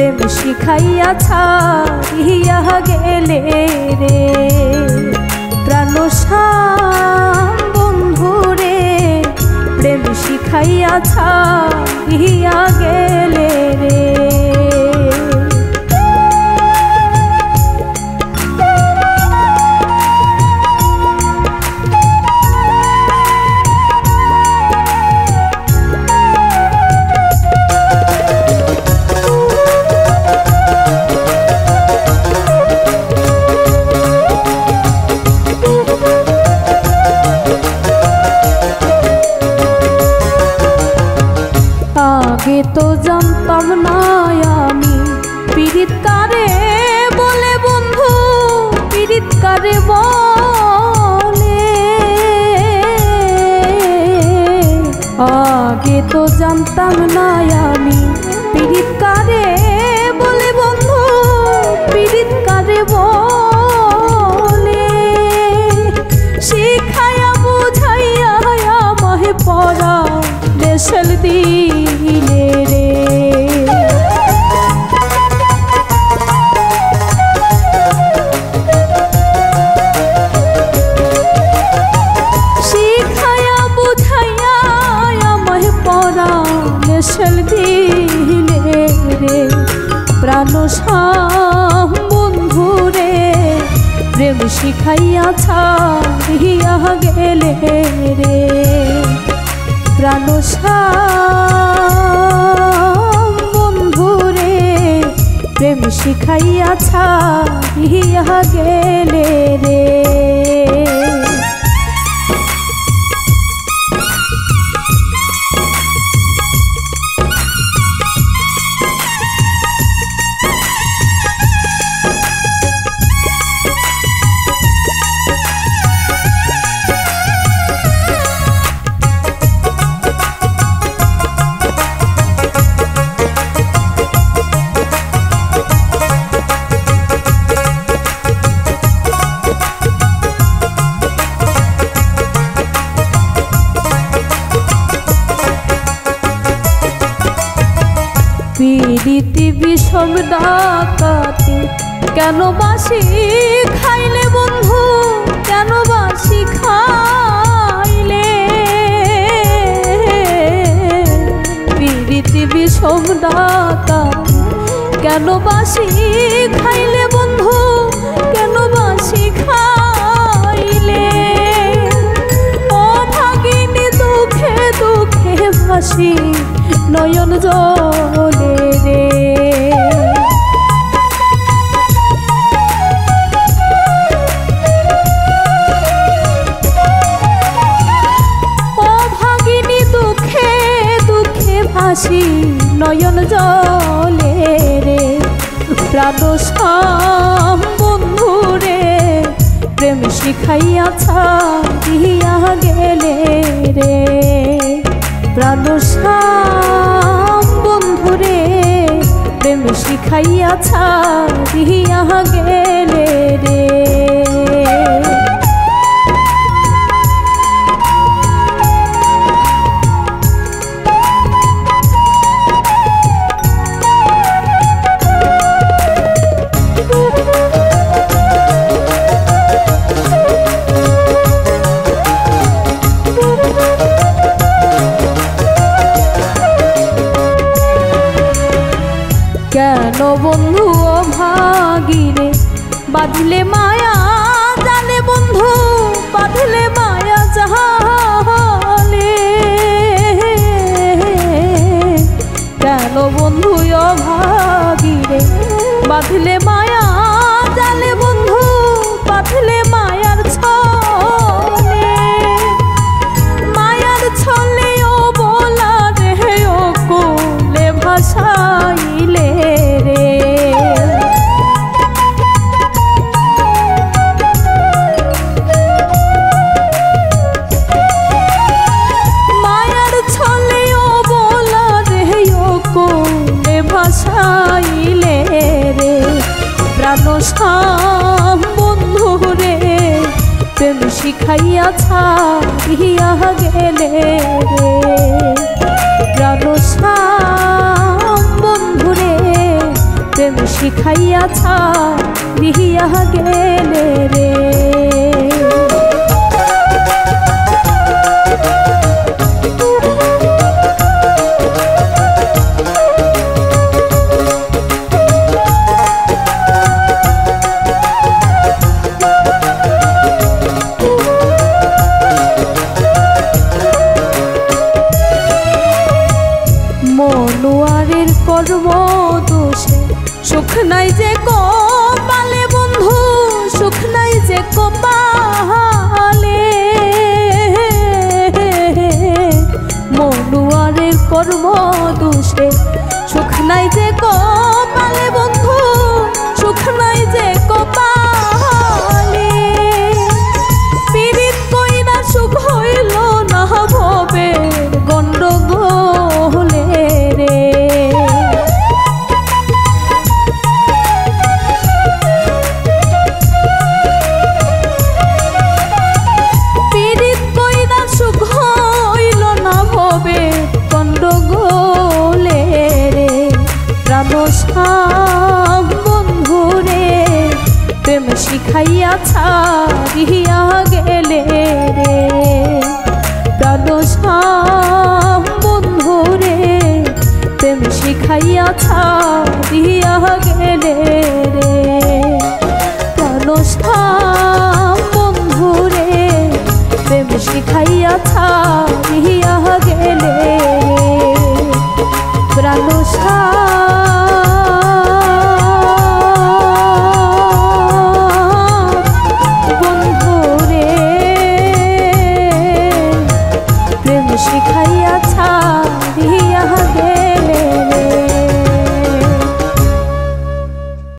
প্রেম শিখাইয়া ছাড়িয়া গেলে রে প্রাণসাম বন্ধু রে প্রেম শিখাইয়া ছাড়িয়া গেলে রে। আগে তো জানতাম না আমি পীড়িত কারে বলে বন্ধু, পীড়িত কারে বলে। আগে তো জানতাম না আমি পীড়িত কারে বলে বন্ধু, পীড়িত কারে বলে। শিখাইয়া বুঝাইয়া আমায় পড়া দেশাল দিলে রে শিখাইয়া বুঝাইয়া আমায় পড়া দেশাল দিলে রে প্রাণসাম বন্ধু রে প্রেম শিখাইয়া ছাড়িয়া গেলে রে প্রাণসাম বন্ধু রে প্রেম শিখাইয়া ছাড়িয়া গেলে রে। পীড়িতি বিষম ডাকাতি কেন বাসি খাইলে বন্ধু, কেন বাসি খাইলে। পীড়িতি বিষম ডাকাতি কেন বাসি খাইলে বন্ধু, কেন বাসি খাইলে। ও ভাগিনী দুঃখে দুঃখে ভাসি নয়ন জলে রে ও ভাগিনী দুঃখে দুঃখে ভাসি নয়ন জলে রে প্রাণসাম বন্ধু রে প্রেম শিখাইয়া ছাড়িয়া গেলে রে প্রাণসাম বন্ধু রে প্রেম শিখাইয়া ছাড়িয়া গেলে রে। কেন বন্ধু ভাগিরে বাঁধলে মায়া জালে বন্ধু, বাঁধলে মায়া জালে। কেন বন্ধু ভাগিরে বাঁধলে মায়া জালে বন্ধু, বাঁধলে মায়ার ছলে। মায়ার ছলে ও বলা রে ও কোলে ভাসাইলে রে মায়ার ছলে ও বলা রে ও কোলে ভাসাইলে রে প্রাণসাম বন্ধু রে প্রেম শিখাইয়া ছাড়িয়া গেলে রে প্রাণসাম বন্ধু রে প্রেম শিখাইয়া ছাড়িয়া গেলে রে। মনোয়ারের কর্ম দোষে সুখ নাই যে কপালে বন্ধু, সুখ নাই যে কপালে। মনোয়ারের কর্ম দোষে সুখ নাই যে কপালে বন্ধু, সুখ নাই যে কপালে। পীড়িত কইরা সুখ হইল না ভবে গন্ডগোলে রে। পীড়িত কইরা সুখ হইল না ভবে গন্ডগোলে রে। প্রাণসাম বন্ধু রে প্রেম শিখাইয়া ছাড়িয়া গেলে রে। প্রাণসাম বন্ধু রে প্রেম শিখাইয়া ছাড়িয়া গেলে রে। প্রাণসাম বন্ধু রে প্রেম শিখাইয়া ছাড়িয়া গেলে রে। প্রাণসাম